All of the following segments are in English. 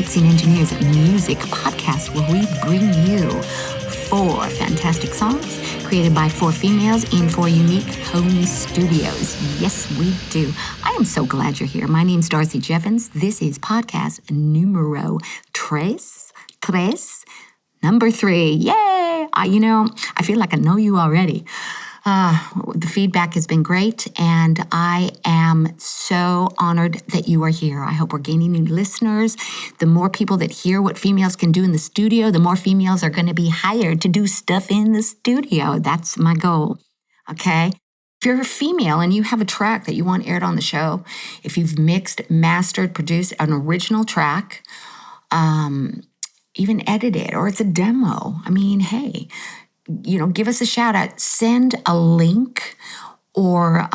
Mixing Engineers Music Podcast, where we bring you 4 fantastic songs created by 4 females in 4 unique home studios. Yes, we do. I am so glad you're here. My name's Darcy Jeffens. This is podcast numero tres, number 3. Yay! I feel like I know you already. The feedback has been great, and I am so honored that you are here. I hope we're gaining new listeners. The more people that hear what females can do in the studio, the more females are going to be hired to do stuff in the studio. That's my goal, okay? If you're a female and you have a track that you want aired on the show, if you've mixed, mastered, produced an original track, even edited, or it's a demo, hey, give us a shout out. Send a link or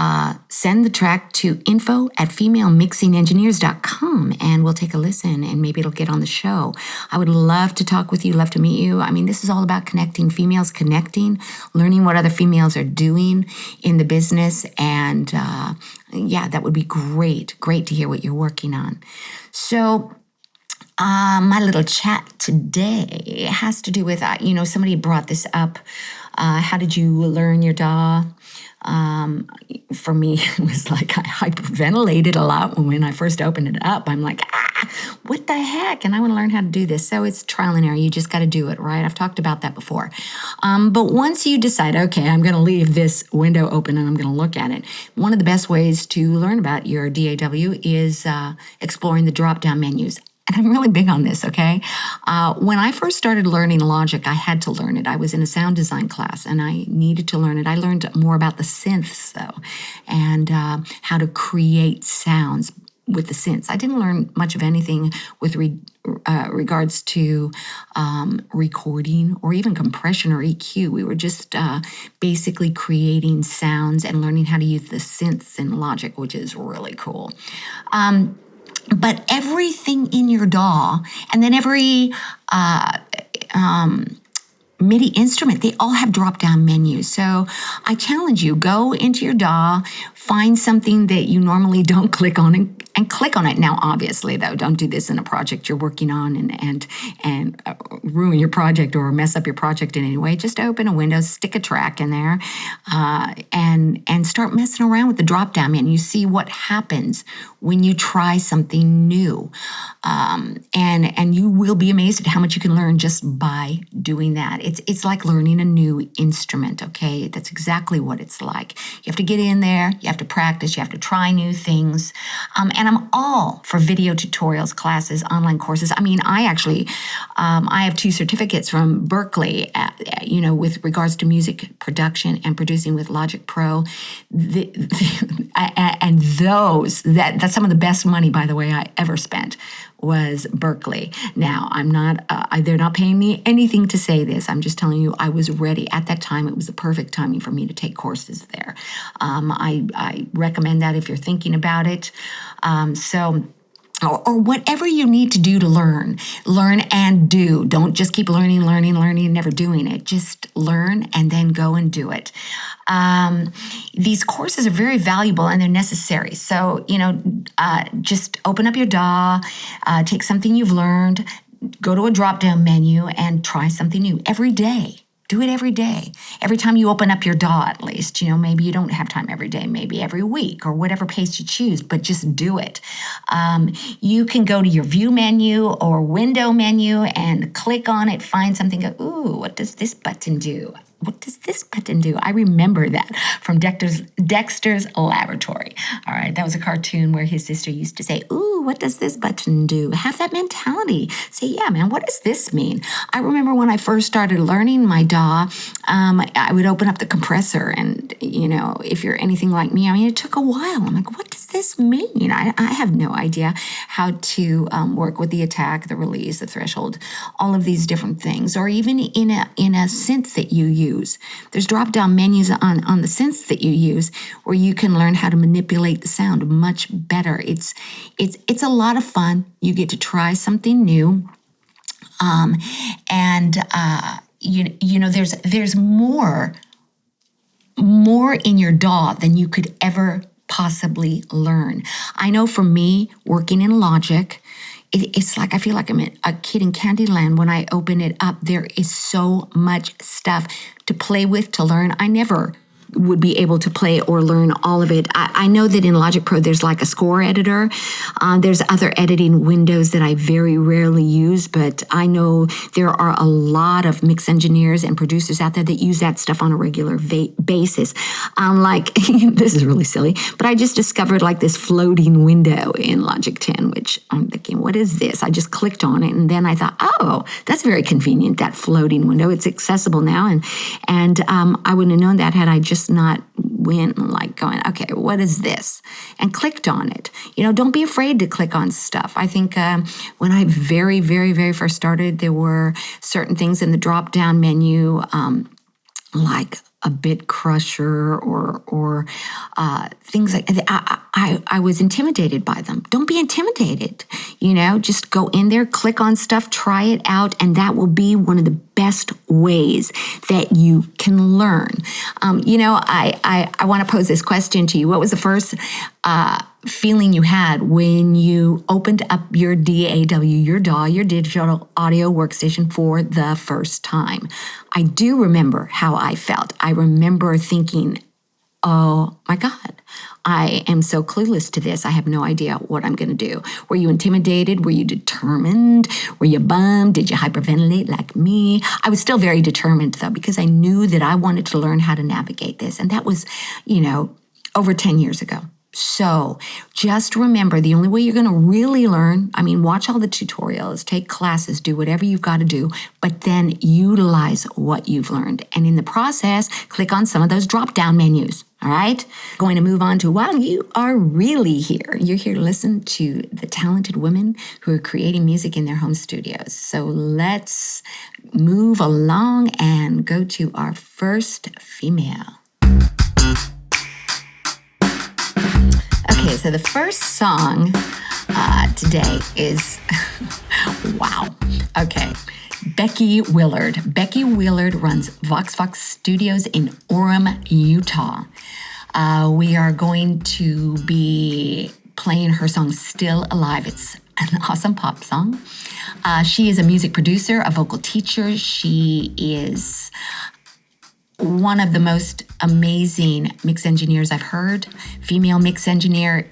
send the track to info@femalemixingengineers.com and we'll take a listen and maybe it'll get on the show. I would love to talk with you, love to meet you. This is all about connecting, females connecting, learning what other females are doing in the business. And that would be great to hear what you're working on. So my little chat today has to do with, somebody brought this up. How did you learn your DAW? For me, it was like I hyperventilated a lot when I first opened it up. I'm like, what the heck? And I want to learn how to do this. So it's trial and error. You just got to do it, right? I've talked about that before. But once you decide, okay, I'm going to leave this window open and I'm going to look at it, one of the best ways to learn about your DAW is exploring the drop-down menus. And I'm really big on this, okay? When I first started learning Logic, I had to learn it. I was in a sound design class, and I needed to learn it. I learned more about the synths, though, and how to create sounds with the synths. I didn't learn much of anything with regards to recording or even compression or EQ. We were just basically creating sounds and learning how to use the synths in Logic, which is really cool. But everything in your DAW, and then every MIDI instrument, they all have drop-down menus. So I challenge you, go into your DAW, find something that you normally don't click on and click on it. Now, obviously, though, don't do this in a project you're working on and ruin your project or mess up your project in any way. Just open a window, stick a track in there, and start messing around with the drop-down menu. See what happens when you try something new. And you will be amazed at how much you can learn just by doing that. It's like learning a new instrument, okay? That's exactly what it's like. You have to get in there, you have to practice, you have to try new things. And I'm all for video tutorials, classes, online courses. I actually, I have 2 certificates from Berkeley, with regards to music production and producing with Logic Pro. And that's some of the best money, by the way, I ever spent was Berkeley. Now, I'm not, they're not paying me anything to say this. I'm just telling you, I was ready. At that time, it was the perfect timing for me to take courses there. I recommend that if you're thinking about it. Or whatever you need to do to learn and do. Don't just keep learning, and never doing it. Just learn and then go and do it. These courses are very valuable and they're necessary. So, just open up your DAW, take something you've learned, go to a drop-down menu and try something new every day. Do it every day. Every time you open up your DAW, at least. Maybe you don't have time every day, maybe every week, or whatever pace you choose, but just do it. You can go to your view menu or window menu and click on it, find something, go, ooh, what does this button do? What does this button do? I remember that from Dexter's Laboratory. All right, that was a cartoon where his sister used to say, ooh, what does this button do? Have that mentality. Say, yeah, man, what does this mean? I remember when I first started learning my DAW, I would open up the compressor and, if you're anything like me, it took a while. I'm like, what does this mean? I have no idea how to work with the attack, the release, the threshold, all of these different things, or even in a synth that you use. There's drop-down menus on the synths that you use where you can learn how to manipulate the sound much better. It's a lot of fun. You get to try something new. There's more in your DAW than you could ever possibly learn. I know for me, working in Logic, it's like I feel like I'm a kid in Candyland when I open it up. There is so much stuff to play with, to learn. I never would be able to play or learn all of it. I know that in Logic Pro, there's like a score editor. There's other editing windows that I very rarely use, but I know there are a lot of mix engineers and producers out there that use that stuff on a regular basis. Like, this is really silly, but I just discovered like this floating window in Logic 10, which I'm thinking, what is this? I just clicked on it, and then I thought, oh, that's very convenient, that floating window. It's accessible now, and I wouldn't have known that had I just not went like going, okay, what is this? And clicked on it. Don't be afraid to click on stuff. I think when I very, very, very first started, there were certain things in the drop-down menu, like a bit crusher or things like that. I was intimidated by them. Don't be intimidated. Just go in there, click on stuff, try it out, and that will be one of the best ways that you can learn. I want to pose this question to you. What was the first feeling you had when you opened up your DAW, your DAW, your digital audio workstation for the first time? I do remember how I felt. I remember thinking, oh my God, I am so clueless to this. I have no idea what I'm going to do. Were you intimidated? Were you determined? Were you bummed? Did you hyperventilate like me? I was still very determined though, because I knew that I wanted to learn how to navigate this. And that was, over 10 years ago. So just remember, the only way you're going to really learn, watch all the tutorials, take classes, do whatever you've got to do, but then utilize what you've learned. And in the process, click on some of those drop-down menus. All right? Going to move on to, while you are really here, you're here to listen to the talented women who are creating music in their home studios. So let's move along and go to our first female. Okay, so the first song today is, wow. Okay, Becky Willard. Becky Willard runs Vox Studios in Orem, Utah. We are going to be playing her song Still Alive. It's an awesome pop song. She is a music producer, a vocal teacher. She is one of the most amazing mix engineers I've heard. Female mix engineer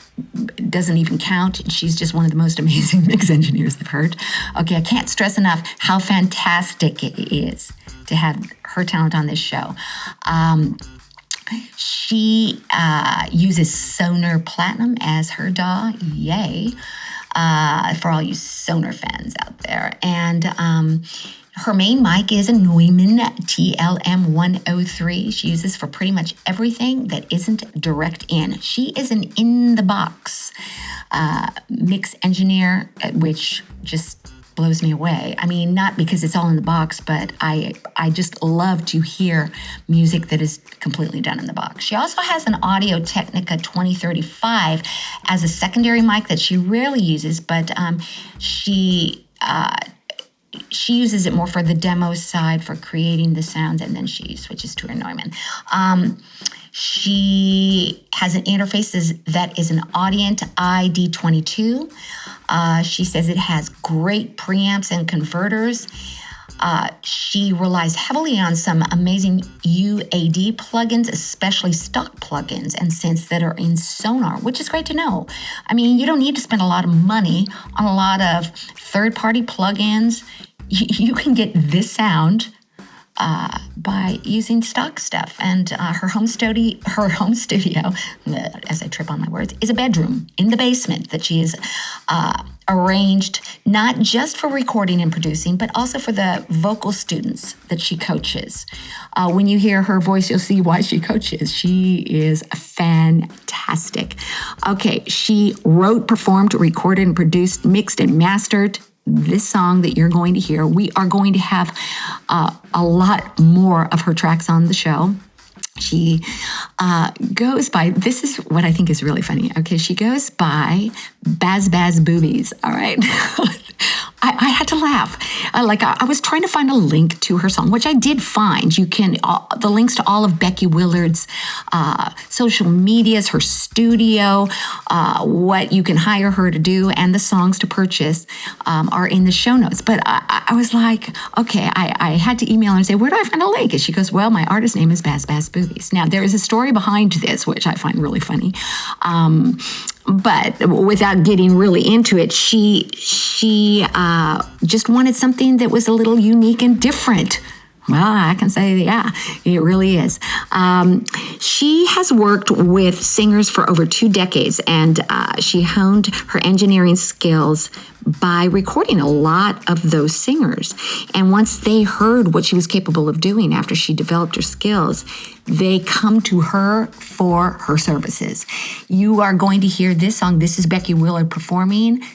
doesn't even count. She's just one of the most amazing mix engineers I've heard. Okay, I can't stress enough how fantastic it is to have her talent on this show. She uses Sonar Platinum as her DAW. Yay. For all you Sonar fans out there. And her main mic is a Neumann TLM103. She uses for pretty much everything that isn't direct in. She is an in-the-box mix engineer, which just blows me away. Not because it's all in the box, but I just love to hear music that is completely done in the box. She also has an Audio Technica 2035 as a secondary mic that she rarely uses, but she uses it more for the demo side, for creating the sounds, and then she switches to her Neumann. She has an interface that is an Audient ID22. She says it has great preamps and converters. She relies heavily on some amazing UAD plugins, especially stock plugins and synths that are in Sonar, which is great to know. You don't need to spend a lot of money on a lot of third-party plugins. You can get this sound by using stock stuff. And her home studio, as I trip on my words, is a bedroom in the basement that she has arranged not just for recording and producing, but also for the vocal students that she coaches. When you hear her voice, you'll see why she coaches. She is fantastic. Okay, she wrote, performed, recorded, and produced, mixed, and mastered this song that you're going to hear. We are going to have a lot more of her tracks on the show. She goes by, this is what I think is really funny. Okay, she goes by Baz Boobies, all right? I had to laugh. I was trying to find a link to her song, which I did find. You can, the links to all of Becky Willard's social medias, her studio, what you can hire her to do, and the songs to purchase are in the show notes. But I was like, okay, I had to email her and say, where do I find a link? And she goes, well, my artist name is Baz Boobies. Now, there is a story behind this, which I find really funny. But without getting really into it, she just wanted something that was a little unique and different. Well, I can say, yeah, it really is. She has worked with singers for over 2 decades, and she honed her engineering skills by recording a lot of those singers. And once they heard what she was capable of doing after she developed her skills, they come to her for her services. You are going to hear this song. This is Becky Willard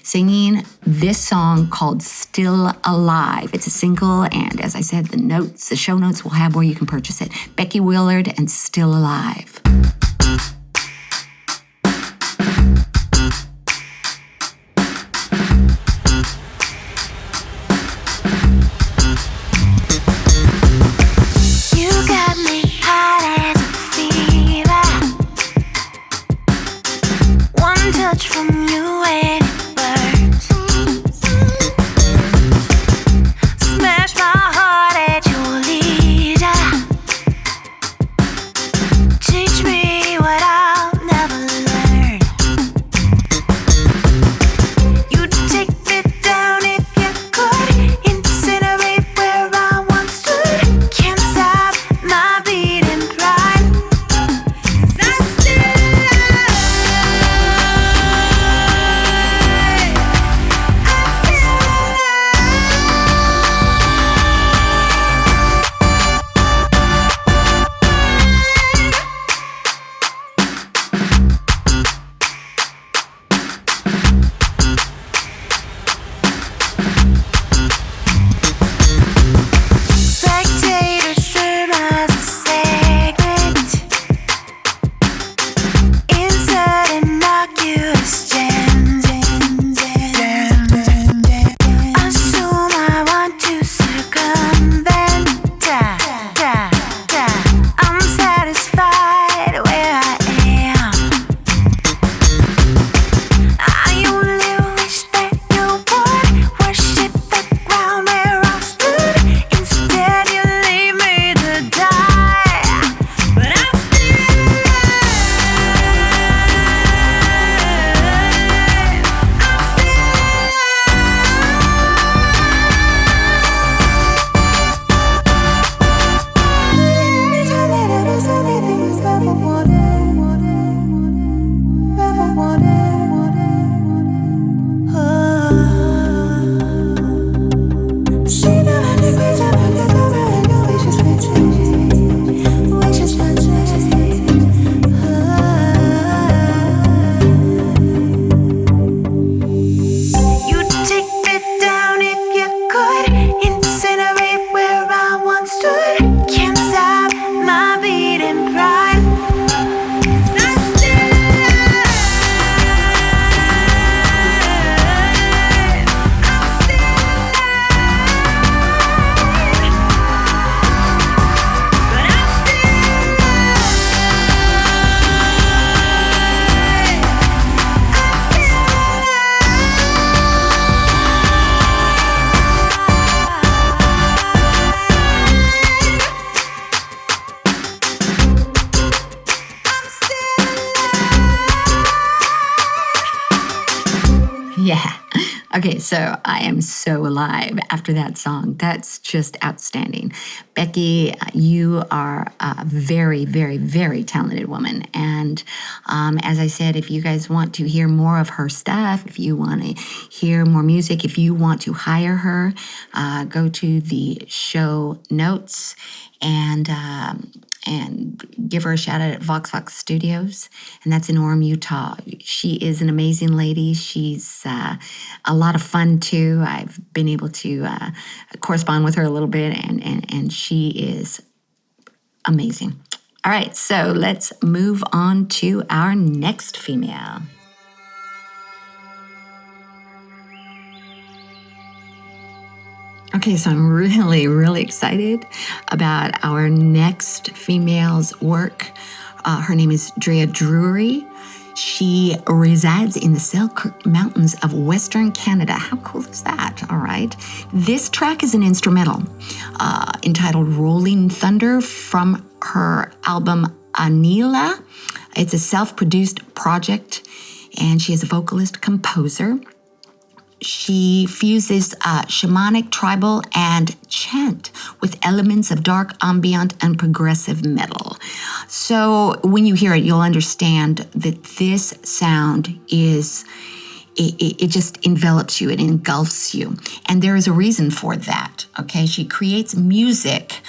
singing this song called Still Alive. It's a single, and as I said, the show notes will have where you can purchase it. Becky Willard and Still Alive. Yeah. Okay, so I am so alive after that song. That's just outstanding. Becky, you are a very, very, very talented woman. And as I said, if you guys want to hear more of her stuff, if you want to hear more music, if you want to hire her, go to the show notes and give her a shout out at Vox Studios, and that's in Orem, Utah. She is an amazing lady. She's a lot of fun too. I've been able to correspond with her a little bit, and she is amazing. All right, so let's move on to our next female. Okay, so I'm really, really excited about our next female's work. Her name is Drea Drury. She resides in the Selkirk Mountains of Western Canada. How cool is that? All right. This track is an instrumental entitled Rolling Thunder from her album ANILAH. It's a self-produced project, and she is a vocalist composer. She fuses shamanic, tribal, and chant with elements of dark ambient and progressive metal. So when you hear it, you'll understand that this sound is, it just envelops you, it engulfs you. And there is a reason for that, okay? She creates music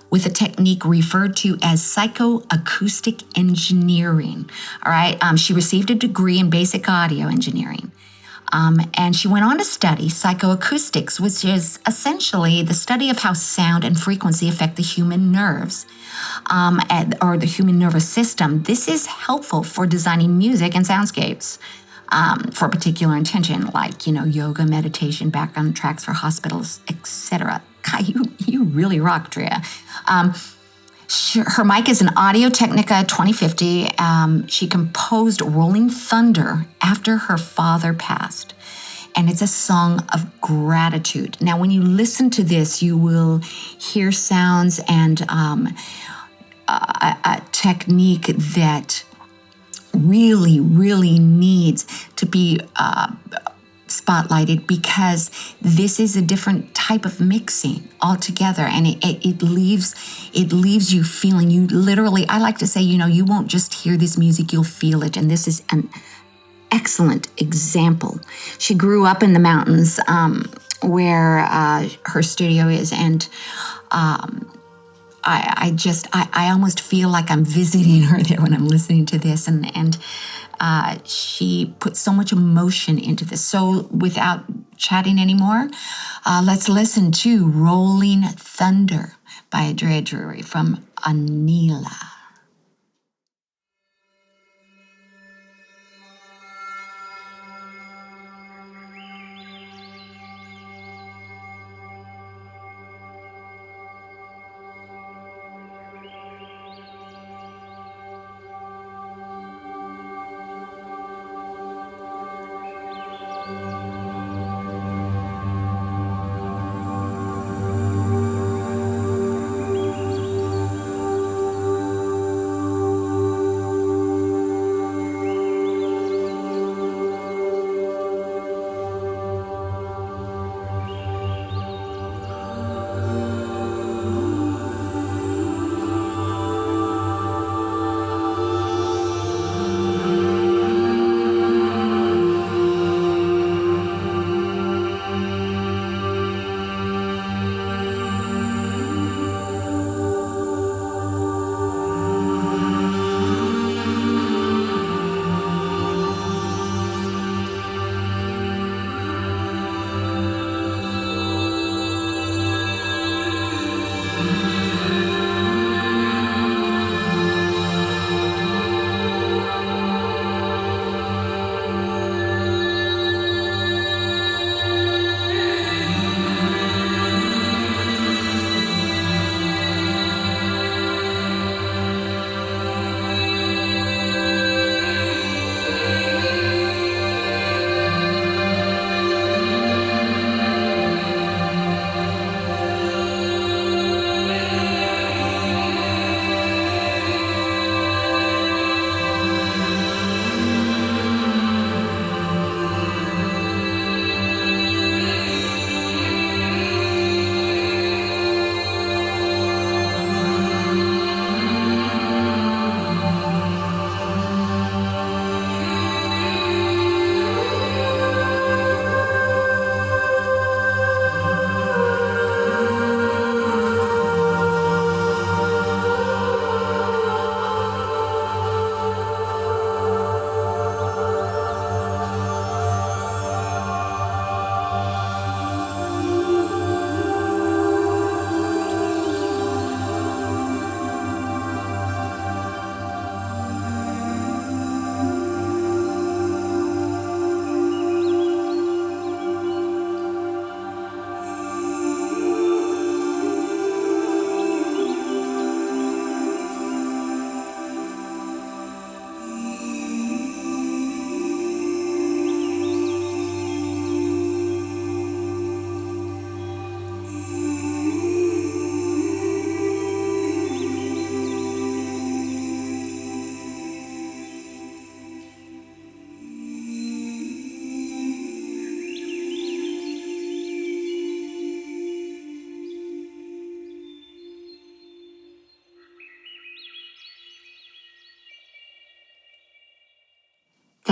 with a technique referred to as psychoacoustic engineering, all right? She received a degree in basic audio engineering. And she went on to study psychoacoustics, which is essentially the study of how sound and frequency affect the human nerves or the human nervous system. This is helpful for designing music and soundscapes for a particular intention, like, yoga, meditation, background tracks for hospitals, etc. God, you really rock, Drea. Her mic is an Audio-Technica 2050. She composed Rolling Thunder after her father passed, and it's a song of gratitude. Now, when you listen to this, you will hear sounds and a technique that really, really needs to be spotlighted, because this is a different type of mixing altogether, and it leaves you feeling, you literally, I like to say, you won't just hear this music, you'll feel it. And this is an excellent example. She grew up in the mountains where her studio is, and I almost feel like I'm visiting her there when I'm listening to this, and she put so much emotion into this. So without chatting anymore, let's listen to Rolling Thunder by Drea Drury from ANILAH.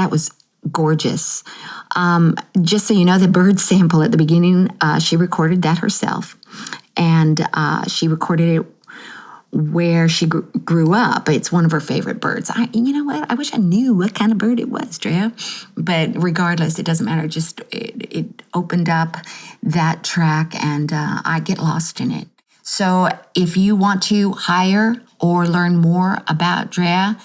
that was gorgeous. Just so you know, the bird sample at the beginning, she recorded that herself. And she recorded it where she grew up. It's one of her favorite birds. You know what? I wish I knew what kind of bird it was, Drea. But regardless, it doesn't matter. Just it opened up that track, and I get lost in it. So if you want to hire or learn more about Drea,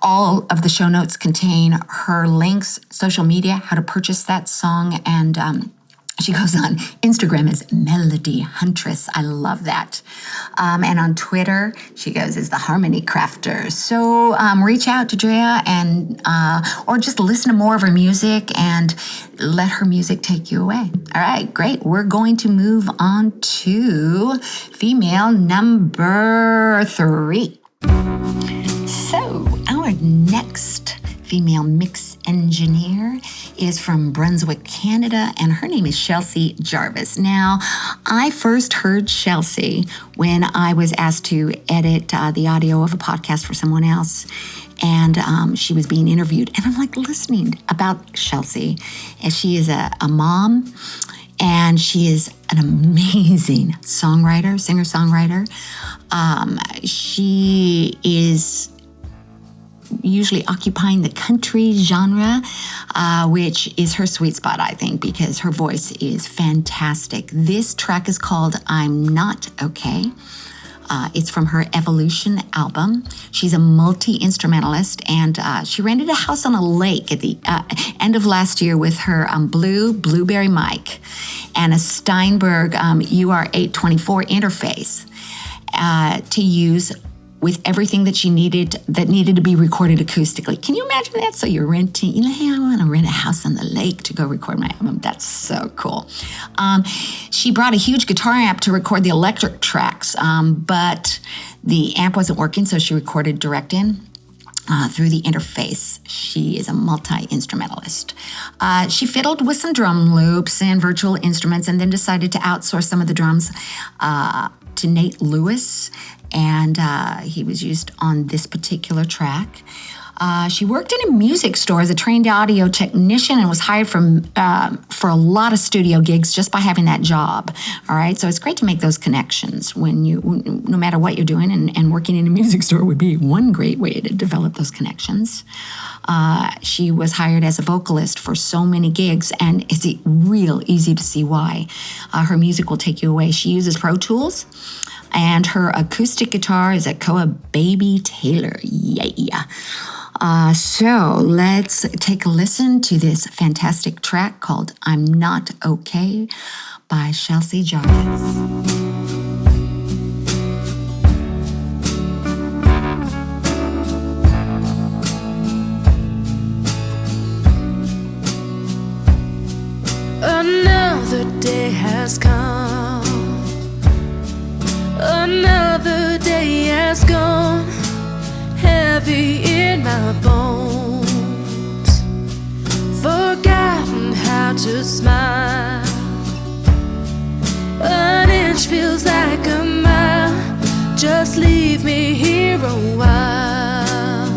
all of the show notes contain her links, social media, how to purchase that song, and she goes on Instagram as Melody Huntress. I love that. And on Twitter, she goes as the Harmony Crafter. So reach out to Drea and or just listen to more of her music and let her music take you away. All right, great. We're going to move on to female number 3. So our next female mix engineer is from Brunswick, Canada, and her name is Suzanne Jarvis. Now, I first heard Shelsey when I was asked to edit the audio of a podcast for someone else, and she was being interviewed, and I'm like listening about Shelsey, and she is a mom, and she is an amazing songwriter, singer-songwriter. She is usually occupying the country genre, which is her sweet spot, I think, because her voice is fantastic. This track is called I'm Not Okay. It's from her Evolution album. She's a multi-instrumentalist, and she rented a house on a lake at the end of last year with her Blueberry mic and a Steinberg UR824 interface to use with everything that she needed to be recorded acoustically. Can you imagine that? So you're renting, hey, I want to rent a house on the lake to go record my album. That's so cool. She brought a huge guitar amp to record the electric tracks, but the amp wasn't working, so she recorded direct in through the interface. She is a multi-instrumentalist. She fiddled with some drum loops and virtual instruments, and then decided to outsource some of the drums to Nate Lewis, and he was used on this particular track. She worked in a music store as a trained audio technician and was hired for a lot of studio gigs just by having that job. All right, so it's great to make those connections when no matter what you're doing, and working in a music store would be one great way to develop those connections. She was hired as a vocalist for so many gigs, and it's real easy to see why. Her music will take you away. She uses Pro Tools, and her acoustic guitar is a Koa Baby Taylor. Yeah. So let's take a listen to this fantastic track called I'm Not Okay by Shelsey Jarvis. Another day has come. Another day has gone, heavy in my bones. Forgotten how to smile. An inch feels like a mile. Just leave me here a while.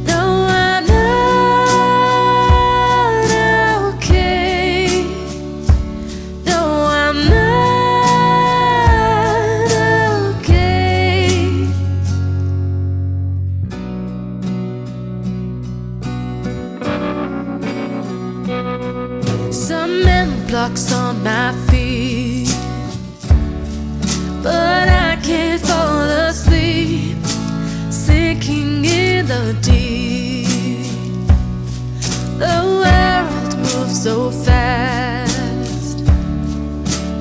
No, I'm not okay. No, I'm not. Blocks on my feet, but I can't fall asleep, sinking in the deep. The world moves so fast,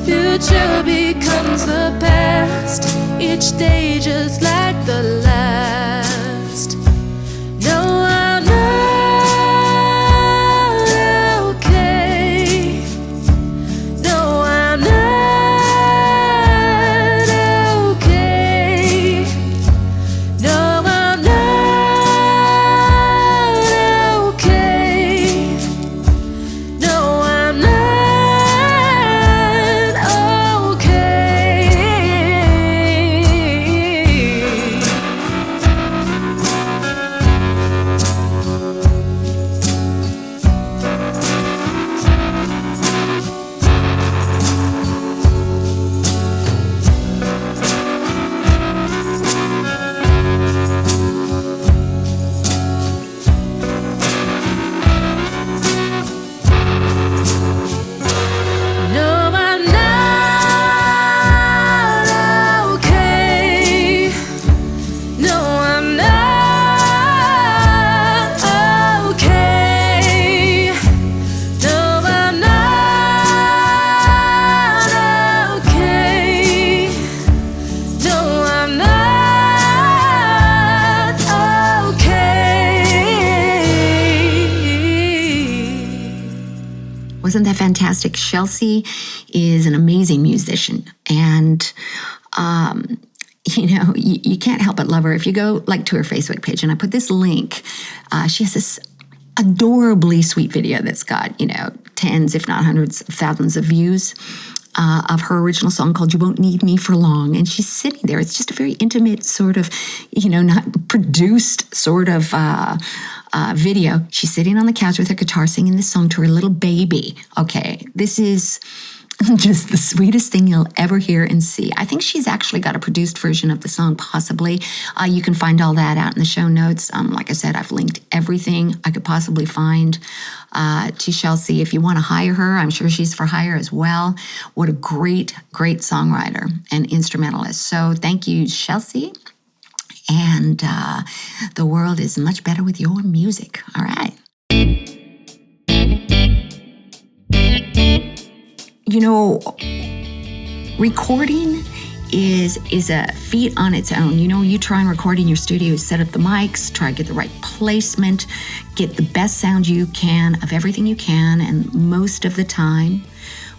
future becomes the past, each day just like the last. No, I'm not okay. No, I'm not okay. No, I'm not okay. No, I'm not okay. fantastic. Shelsey is an amazing musician, and you can't help but love her. If you go to her Facebook page, and I put this link, she has this adorably sweet video that's got, tens, if not hundreds of thousands of views of her original song called You Won't Need Me for Long. And she's sitting there. It's just a very intimate sort of, not produced sort of video. She's sitting on the couch with her guitar singing this song to her little baby. Okay, this is just the sweetest thing you'll ever hear and see. I think she's actually got a produced version of the song, possibly. You can find all that out in the show notes. Like I said, I've linked everything I could possibly find to Shelsey. If you want to hire her, I'm sure she's for hire as well. What a great, great songwriter and instrumentalist. So thank you, Shelsey. And the world is much better with your music. All right. Recording is a feat on its own. You try and record in your studio, set up the mics, try to get the right placement, get the best sound you can of everything you can, and most of the time,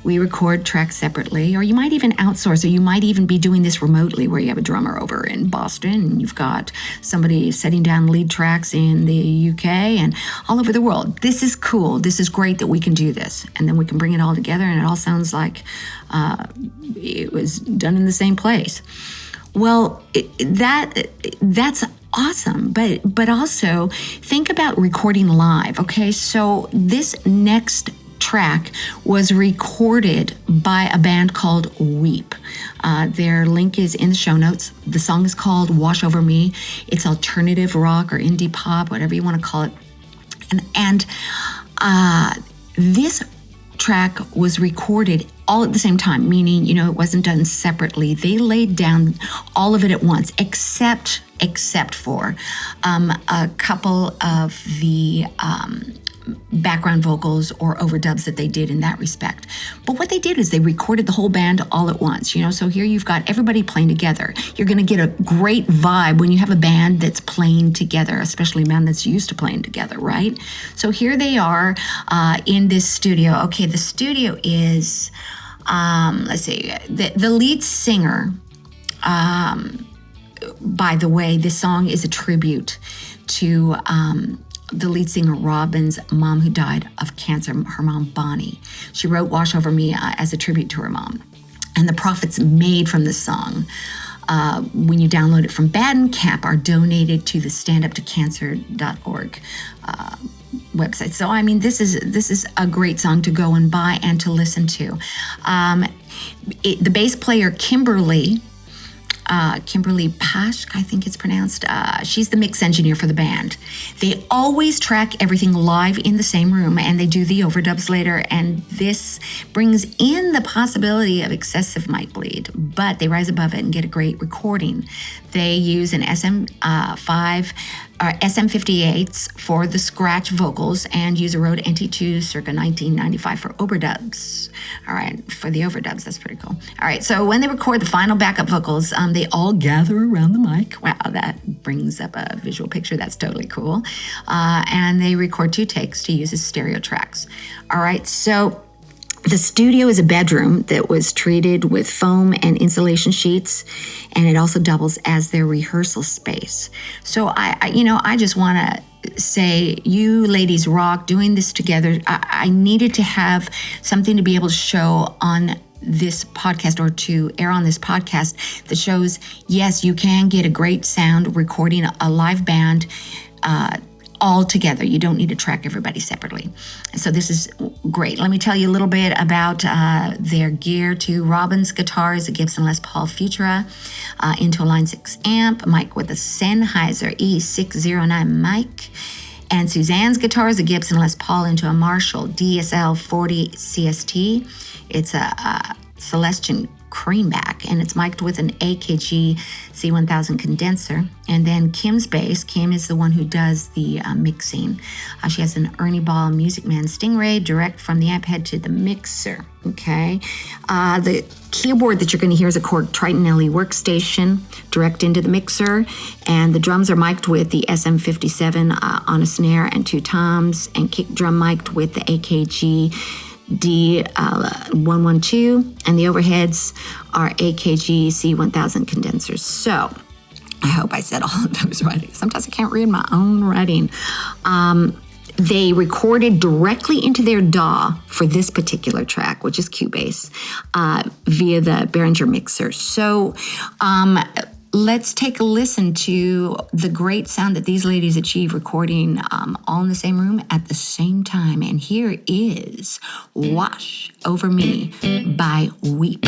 we record tracks separately, or you might even outsource, or you might even be doing this remotely where you have a drummer over in Boston and you've got somebody setting down lead tracks in the UK and all over the world. This is cool. This is great that we can do this. And then we can bring it all together and it all sounds like it was done in the same place. Well, that's awesome. But also think about recording live. Okay, so this next track was recorded by a band called Weep. Their link is in the show notes. The song is called Wash Over Me. It's alternative rock or indie pop, whatever you want to call it. And this track was recorded all at the same time, meaning, it wasn't done separately. They laid down all of it at once, except for a couple of the background vocals or overdubs that they did in that respect. But what they did is they recorded the whole band all at once, so here you've got everybody playing together. You're going to get a great vibe when you have a band that's playing together, especially a band that's used to playing together, right? So here they are in this studio. Okay, the studio is, let's see, the lead singer, by the way, this song is a tribute to the lead singer Robin's mom, who died of cancer, her mom Bonnie. She wrote Wash Over Me as a tribute to her mom. And the profits made from this song, when you download it from Bandcamp, are donated to the standuptocancer.org website. So, this is a great song to go and buy and to listen to. The bass player, Kimberly Paschke, I think it's pronounced. She's the mix engineer for the band. They always track everything live in the same room, and they do the overdubs later, and this brings in the possibility of excessive mic bleed, but they rise above it and get a great recording. They use an SM58s for the scratch vocals and use a Rode NT2 circa 1995 for overdubs. All right, for the overdubs, that's pretty cool. All right, so when they record the final backup vocals, they all gather around the mic. Wow, that brings up a visual picture. That's totally cool. And they record 2 takes to use as stereo tracks. All right, so the studio is a bedroom that was treated with foam and insulation sheets, and it also doubles as their rehearsal space. So I just want to say, you ladies rock doing this together. I needed to have something to be able to show on this podcast, or to air on this podcast, that shows, yes, you can get a great sound recording a live band all together. You don't need to track everybody separately. So this is great. Let me tell you a little bit about their gear too. Robin's guitar is a Gibson Les Paul Futura into a Line 6 amp, mic with a Sennheiser E609 mic. And Suzanne's guitar is a Gibson Les Paul into a Marshall DSL 40 CST. It's a Celestion Creamback, and it's mic'd with an AKG C1000 condenser. And then Kim's bass. Kim is the one who does the mixing. She has an Ernie Ball Music Man Stingray direct from the amp head to the mixer. Okay. The keyboard that you're going to hear is a Korg Triton LE workstation direct into the mixer, and the drums are mic'd with the SM57 on a snare and 2 toms, and kick drum mic'd with the AKG D112, and the overheads are AKG C1000 condensers. So I hope I said all of those right. Sometimes I can't read my own writing. They recorded directly into their DAW for this particular track, which is Cubase, via the Behringer mixer. So let's take a listen to the great sound that these ladies achieved recording all in the same room at the same time. And here is Wash Over Me by Weep.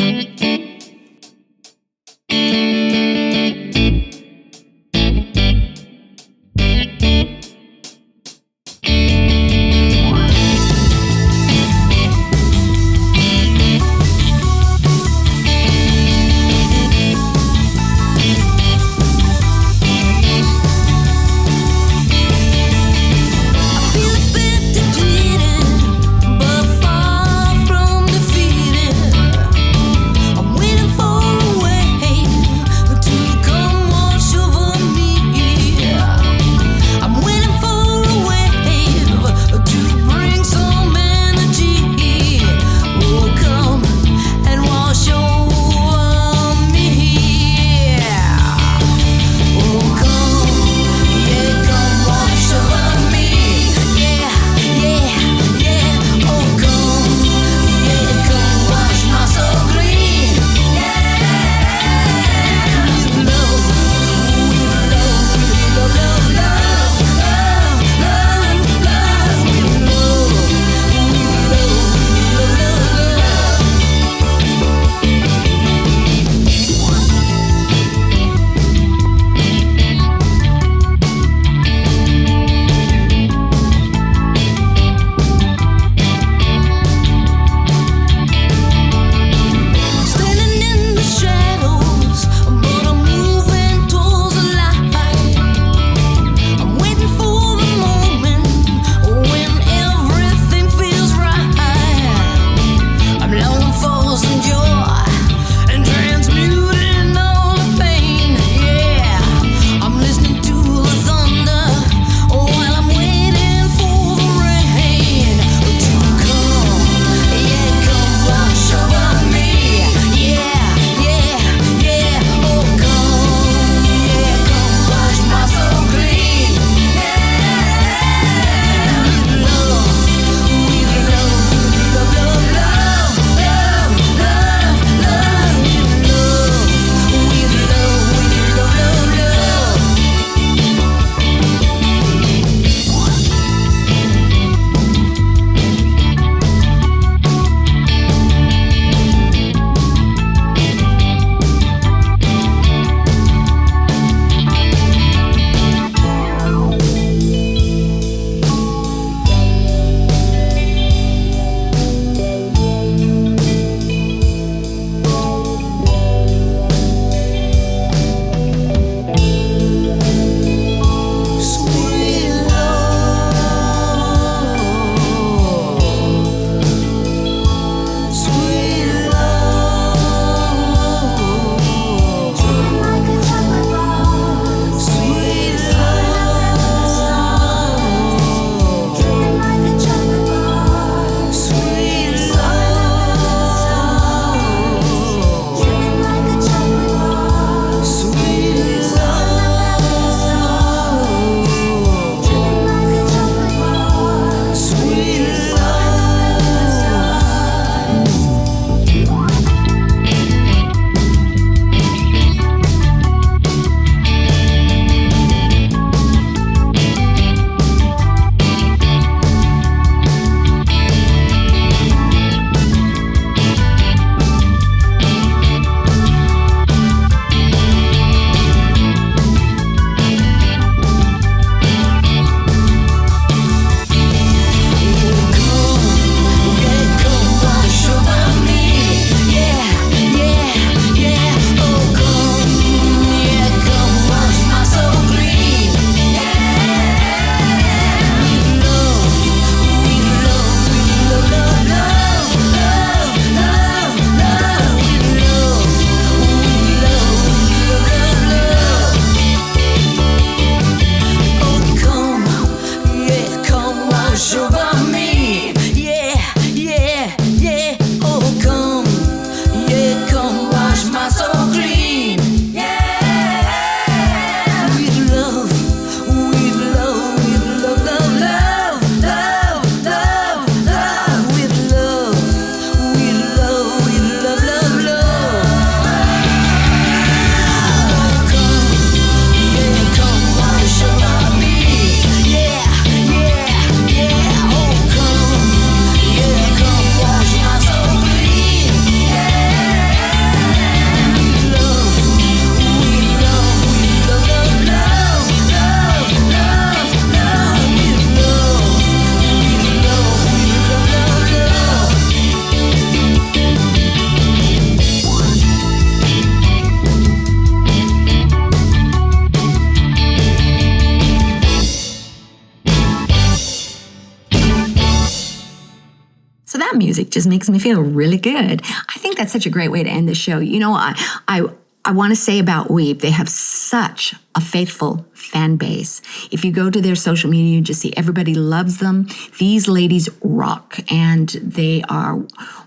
music just makes me feel really good. I think that's such a great way to end the show. You know, I want to say about Weep, they have such a faithful fan base. If you go to their social media, you just see everybody loves them. These ladies rock, and they are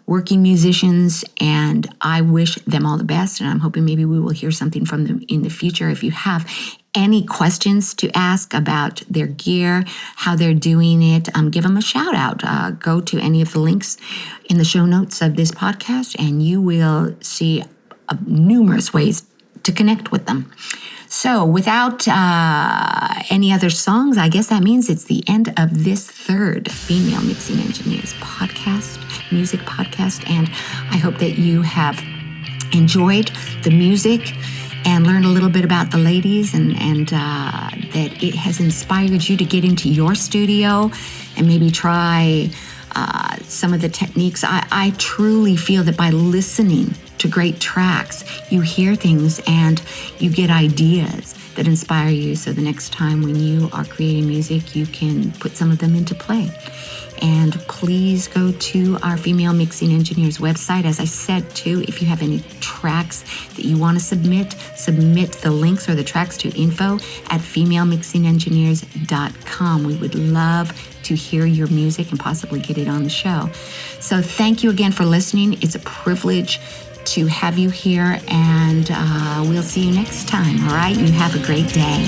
working musicians, and I wish them all the best, and I'm hoping maybe we will hear something from them in the future. If you have any questions to ask about their gear, how they're doing it, give them a shout out. Go to any of the links in the show notes of this podcast, and you will see numerous ways to connect with them. So without any other songs, I guess that means it's the end of this third Female Mixing Engineers podcast, music podcast. And I hope that you have enjoyed the music and learned a little bit about the ladies, and that it has inspired you to get into your studio and maybe try some of the techniques. I truly feel that by listening to great tracks, you hear things and you get ideas that inspire you. So the next time when you are creating music, you can put some of them into play. And please go to our Female Mixing Engineers website. As I said, too, if you have any tracks that you want to submit the links or the tracks to info@femalemixingengineers.com. We would love to hear your music and possibly get it on the show. So thank you again for listening. It's a privilege to have you here, and we'll see you next time. All right? You have a great day.